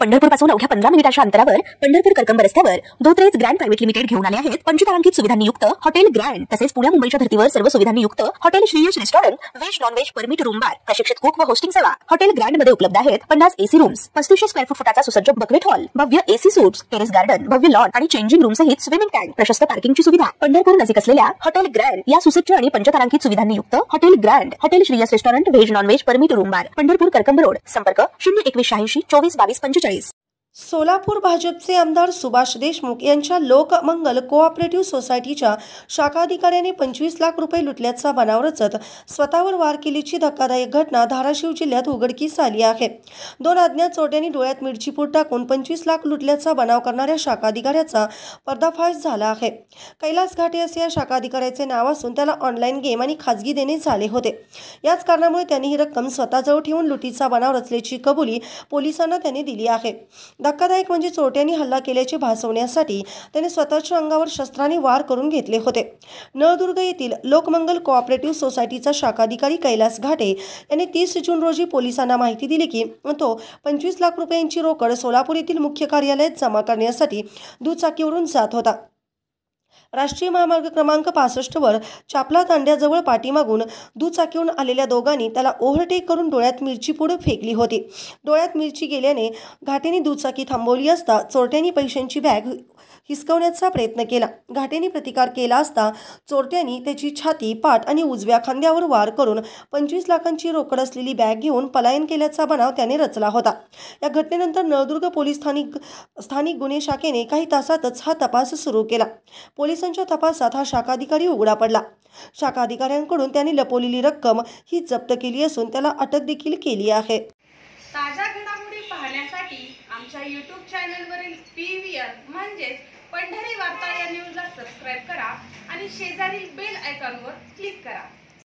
पंढरपूर पासून अवघ्या 15 मिनिटांच्या अंतरावर पंढरपूर करकंब रस्त्यावर धोत्रेज ग्रँड प्रायव्हेट लिमिटेड घेऊन आले आहेत पंचतारांकित सुविधांनी युक्त हॉटेल ग्रँड। तसेच पुण्या मुंबईच्या धर्तीवर सर्व सुविधांनी युक्त hotel Shriyash restaurant, veg non veg permit room bar, प्रशिक्षित कुक व होस्टिंग सेवा। हॉटेल ग्रँड मध्ये उपलब्ध आहेत 50 एसी रूम्स, 3500 स्क्वेअर फुटाचा सुसज्ज बकेट हॉल, भव्य एसी सूट्स, टेरेस गार्डन, भव्य लॉन आणि चेंजिंग रूम सहित स्विमिंग टँक, प्रशस्त पार्किंगची सुविधा। पंढरपूर नजीक असलेल्या हॉटेल ग्रँड या सुसज्ज आणि पंचतारांकित सुविधांनी युक्त hotel grand, hotel Shriyash restaurant, veg non veg permit room bar, Pandharpur Karkamb road. संपर्क 02186 24 22 45। सोलापूर भाजपचे आमदार सुभाष देशमुख यांच्या लोकमंगल कोऑपरेटिव्ह सोसायटीच्या शाखा अधिकाऱ्याने 25 लाख रुपये लुटल्याचा बनाव रचत स्वतःवर वार केल्याची धक्कादायक घटना धाराशिव जिल्ह्यात उघडकीस आली आहे। 2 अज्ञात चोरट्यांनी डोळ्यात मिरची पूड टाकून 25 लाख लुटल्याचा बनाव करणाऱ्या शाखा अधिकाऱ्याचा पर्दाफाश झाला आहे। कैलास घाटे असे या शाखा अधिकाऱ्याचे नाव असून त्याला ऑनलाईन गेम आणि खाजगी देणे झाले होते। याच कारणामुळे त्यांनी ही रक्कम स्वतःजवळ ठेवून लुटीचा बनाव रचल्याची कबुली पोलिसांना त्यांनी दिली आहे। धक्कादायक म्हणजे चोरट्यांनी हल्ला केल्याचे भासवण्यासाठी त्याने स्वतःच्या अंगावर शस्त्राने वार करून घेतले होते। नळदुर्ग येथील लोकमंगल कोऑपरेटिव्ह सोसायटीचा शाखा अधिकारी कैलास घाटे यांनी 30 जून रोजी पोलिसांना माहिती दिली की तो 25 लाख रुपयांची रोकड सोलापूर येथील मुख्य कार्यालयात जमा करण्यासाठी दुचाकीवरून जात होता। राष्ट्रीय महामार्ग क्रमांक 65 वर चापला तांड्याजवळ पाठीमागून दुचाकीहून आलेल्या दोघांनी त्याला ओव्हरटेक करून डोळ्यात मिरची पूड फेकली होती। डोळ्यात मिरची गेल्याने घाटेने दुचाकी थांबवली असता चोरट्यांनी पैशांची बॅग हिसकवण्याचा प्रयत्न केला। घाटेने प्रतिकार केला असता चोरट्यांनी त्याची छाती, पाठ आणि उजव्या खांद्यावर वार करून 25 लाखांची रोकड असलेली बॅग घेऊन पलायन केल्याचा बनाव त्याने रचला होता। या घटनेनंतर नळदुर्ग पोलीस स्थानिक गुन्हे शाखेने काही तासातच हा तपास सुरू केला। पोलिसांच्या तपासात हा शाखा अधिकारी उघडा पडला। शाखा अधिकाऱ्यांकडून त्यांनी लपवलेली रक्कम ही जप्त केली असून त्याला अटक देखील केली आहे। ताज्या घडामोडी पाहण्यासाठी आमच्या YouTube चॅनलवरील PVR म्हणजेच पंढरी वार्ता या न्यूजला सबस्क्राइब करा आणि शेजारील बेल आयकॉनवर क्लिक करा।